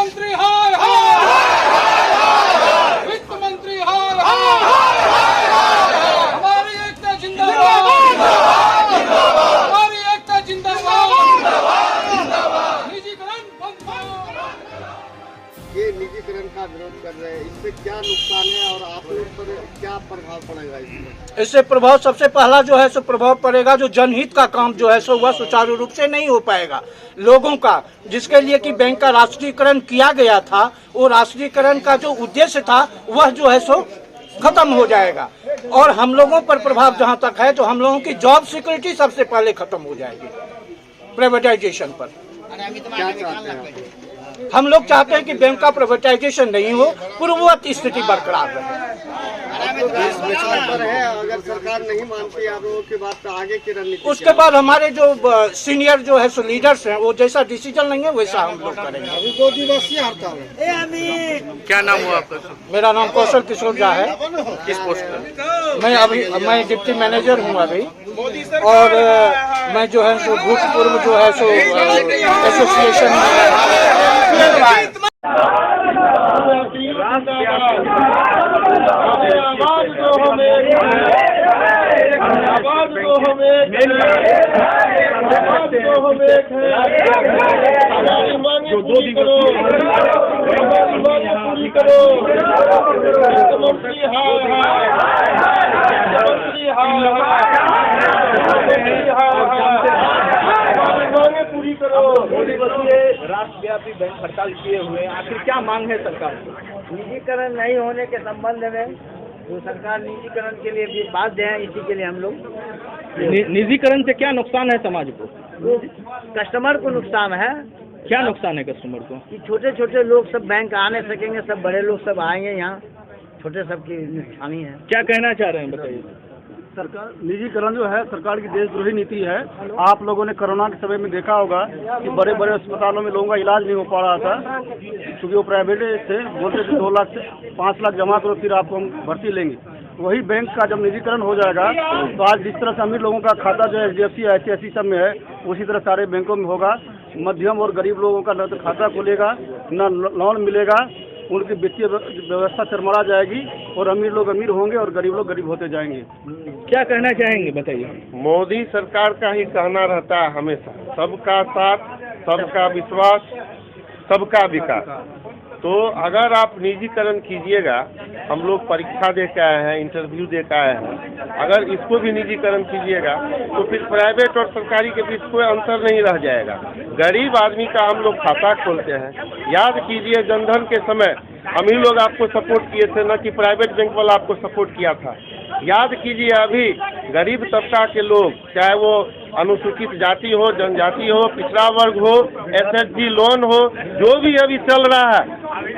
मंत्री हाय हाय, वित्त मंत्री हाय हाय, हमारी एकता जिंदाबाद, हमारी एकता जिंदाबाद, निजीकरण बंद करो। ये निजीकरण का विरोध कर रहे हैं, इससे क्या नुकसान है और आप लोग पर क्या प्रभाव पड़ेगा इसमें? इससे प्रभाव सबसे पहला जो है सो प्रभाव पड़ेगा, जो जनहित का काम जो है सो वह सुचारू रूप से नहीं हो पाएगा। लोगों का जिसके लिए कि बैंक का राष्ट्रीयकरण किया गया था, वो राष्ट्रीयकरण का जो उद्देश्य था वह जो है सो खत्म हो जाएगा। और हम लोगों पर प्रभाव जहां तक है, तो हम लोगों की जॉब सिक्योरिटी सबसे पहले खत्म हो जाएगी प्राइवेटाइजेशन पर। क्या चाहते हैं आप? हम लोग चाहते हैं कि बैंक का प्राइवेटाइजेशन नहीं हो, पूर्ववत स्थिति बरकरार रहे। तो देश बेचने पर है, अगर सरकार नहीं मानती आप लोगों की बात तो आगे की रणनीति उसके बाद हमारे जो सीनियर जो है सो लीडर्स हैं, वो जैसा डिसीजन लेंगे वैसा हम लोग करेंगे। अभी 2 दिवसीय हड़ताल है। क्या नाम हुआ आपका? मेरा नाम कौशल किशोर झा है। किस पोस्ट पर? मैं डिप्टी मैनेजर हूँ अभी, और मैं जो है सो भूतपूर्व जो है सो एसोसिएशन में जो 2 दिवसीय राष्ट्रव्यापी बैंक हड़ताल किए हुए हैं, आखिर क्या मांग है सरकार की? निजीकरण नहीं होने के संबंध में जो सरकार निजीकरण के लिए भी बाध्य है, इसी के लिए हम लोग निजीकरण से क्या नुकसान है समाज को? कस्टमर को नुकसान है क्या नुकसान है कस्टमर को? कि छोटे छोटे लोग सब बैंक आ नहीं सकेंगे, सब बड़े लोग सब आएंगे यहाँ, छोटे सब की नुकसानी है। क्या कहना चाह रहे हैं बताइए। सरकार निजीकरण जो है सरकार की देशद्रोही नीति है। आप लोगों ने कोरोना के समय में देखा होगा कि बड़े बड़े अस्पतालों में लोगों का इलाज नहीं हो पा रहा था, क्योंकि वो प्राइवेट थे, बोलते थे 2 लाख से 5 लाख जमा करो फिर आपको हम भर्ती लेंगे। वही बैंक का जब निजीकरण हो जाएगा तो आज जिस तरह से अमीर लोगों का खाता जो HDFC ICICI सब में है, उसी तरह सारे बैंकों में होगा। मध्यम और गरीब लोगों का न तो खाता खुलेगा, न लोन मिलेगा, उनकी वित्तीय व्यवस्था चरमरा जाएगी और अमीर लोग अमीर होंगे और गरीब लोग गरीब होते जाएंगे। क्या कहना चाहेंगे बताइए। मोदी सरकार का ही कहना रहता है हमेशा, सबका साथ, सबका विश्वास, सबका विकास। तो अगर आप निजीकरण कीजिएगा, हम लोग परीक्षा दे के आए हैं, इंटरव्यू दे के आए हैं, अगर इसको भी निजीकरण कीजिएगा तो फिर प्राइवेट और सरकारी के बीच कोई अंतर नहीं रह जाएगा। गरीब आदमी का हम लोग खाता खोलते हैं। याद कीजिए जनधन के समय अमीर लोग आपको सपोर्ट किए थे, न कि प्राइवेट बैंक वाला आपको सपोर्ट किया था। याद कीजिए अभी गरीब तबका के लोग, चाहे वो अनुसूचित जाति हो, जनजाति हो, पिछड़ा वर्ग हो, SHG लोन हो, जो भी अभी चल रहा है,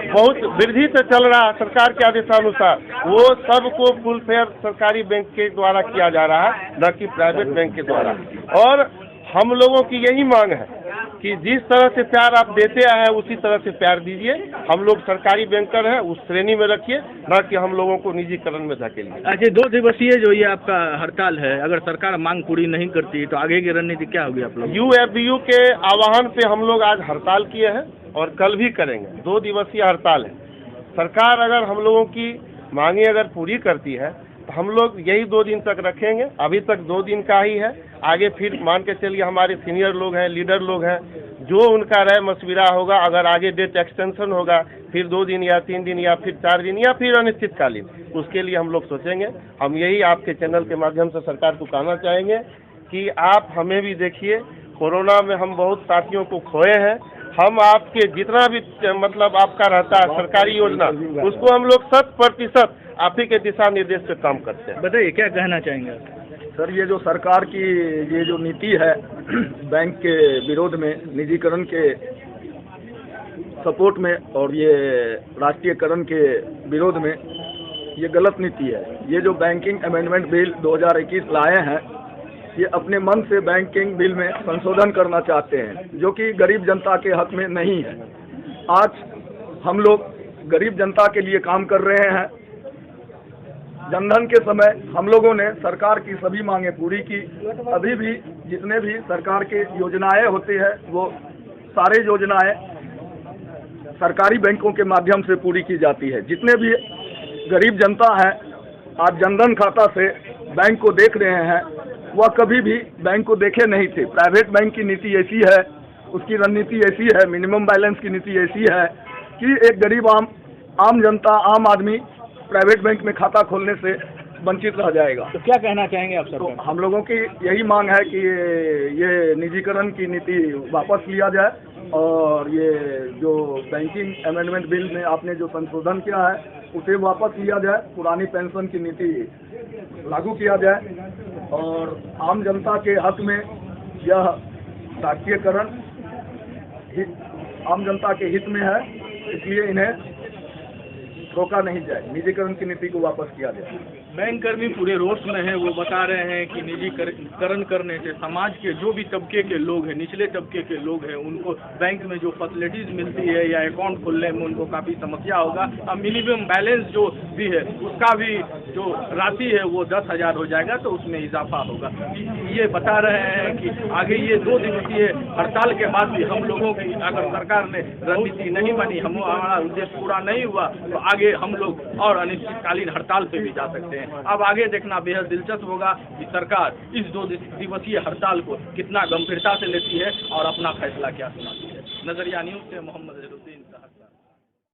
बहुत वृद्धि से चल रहा है सरकार के आदेशानुसार, वो सबको फुल फेयर सरकारी बैंक के द्वारा किया जा रहा है, न कि प्राइवेट बैंक के द्वारा। और हम लोगों की यही मांग है कि जिस तरह से प्यार आप देते आए हैं उसी तरह से प्यार दीजिए। हम लोग सरकारी बैंकर हैं, उस श्रेणी में रखिए, न कि हम लोगों को निजीकरण में धकेलिए। अच्छा, 2 दिवसीय जो ये आपका हड़ताल है, अगर सरकार मांग पूरी नहीं करती तो आगे की रणनीति क्या होगी आप लोग? UFBU के आह्वान पे हम लोग आज हड़ताल किए हैं और कल भी करेंगे। 2 दिवसीय हड़ताल है। सरकार अगर हम लोगों की मांगे अगर पूरी करती है तो हम लोग यही 2 दिन तक रखेंगे। अभी तक 2 दिन का ही है, आगे फिर मान के चलिए हमारे सीनियर लोग हैं, लीडर लोग हैं, जो उनका राय मशविरा होगा, अगर आगे डेट एक्सटेंशन होगा फिर 2 दिन या 3 दिन या फिर 4 दिन या फिर अनिश्चितकालीन, उसके लिए हम लोग सोचेंगे। हम यही आपके चैनल के माध्यम से सरकार को कहना चाहेंगे कि आप हमें भी देखिए, कोरोना में हम बहुत साथियों को खोए हैं। हम आपके जितना भी मतलब आपका रहता है सरकारी योजना, उसको हम लोग 100% आप ही के दिशा निर्देश पे काम करते हैं। बताइए क्या कहना चाहेंगे सर, ये जो सरकार की ये जो नीति है बैंक के विरोध में, निजीकरण के सपोर्ट में और ये राष्ट्रीयकरण के विरोध में, ये गलत नीति है। ये जो बैंकिंग अमेंडमेंट बिल 2021 लाए हैं, ये अपने मन से बैंकिंग बिल में संशोधन करना चाहते हैं, जो कि गरीब जनता के हक में नहीं है। आज हम लोग गरीब जनता के लिए काम कर रहे हैं। जनधन के समय हम लोगों ने सरकार की सभी मांगें पूरी की। अभी भी जितने भी सरकार के योजनाएं होती है, वो सारे योजनाएं सरकारी बैंकों के माध्यम से पूरी की जाती है। जितने भी गरीब जनता है आज जनधन खाता से बैंक को देख रहे हैं, वह कभी भी बैंक को देखे नहीं थे। प्राइवेट बैंक की नीति ऐसी है, उसकी रणनीति ऐसी है, मिनिमम बैलेंस की नीति ऐसी है कि एक गरीब आम जनता, आम आदमी प्राइवेट बैंक में खाता खोलने से वंचित रह जाएगा। तो क्या कहना चाहेंगे आप तो सर? हम लोगों की यही मांग है कि ये निजीकरण की नीति वापस लिया जाए और ये जो बैंकिंग अमेंडमेंट बिल में आपने जो संशोधन किया है उसे वापस लिया जाए, पुरानी पेंशन की नीति लागू किया जाए और आम जनता के हक में यह राष्ट्रीयकरण आम जनता के हित में है, इसलिए इन्हें रोका नहीं जाए, निजीकरण की नीति को वापस किया जाए। बैंक कर्मी पूरे रोष में है। वो बता रहे हैं कि निजीकरण करने से समाज के जो भी तबके के लोग हैं, निचले तबके के लोग हैं, उनको बैंक में जो फैसिलिटीज मिलती है या अकाउंट खोलने में उनको काफ़ी समस्या होगा। अब मिनिमम बैलेंस जो भी है उसका भी जो राशि है वो 10,000 हो जाएगा, तो उसमें इजाफा होगा। ये बता रहे हैं कि आगे ये 2 दिवसीय हड़ताल के बाद भी हम लोगों की अगर सरकार ने रणनीति नहीं बनी, हमारा उद्देश्य पूरा नहीं हुआ, तो आगे हम लोग और अनिश्चितकालीन हड़ताल पे भी जा सकते हैं। अब आगे देखना बेहद दिलचस्प होगा कि सरकार इस 2 दिवसीय हड़ताल को कितना गंभीरता से लेती है और अपना फैसला क्या सुनाती है। नजरिया न्यूज़ से मोहम्मद जहरुद्दीन।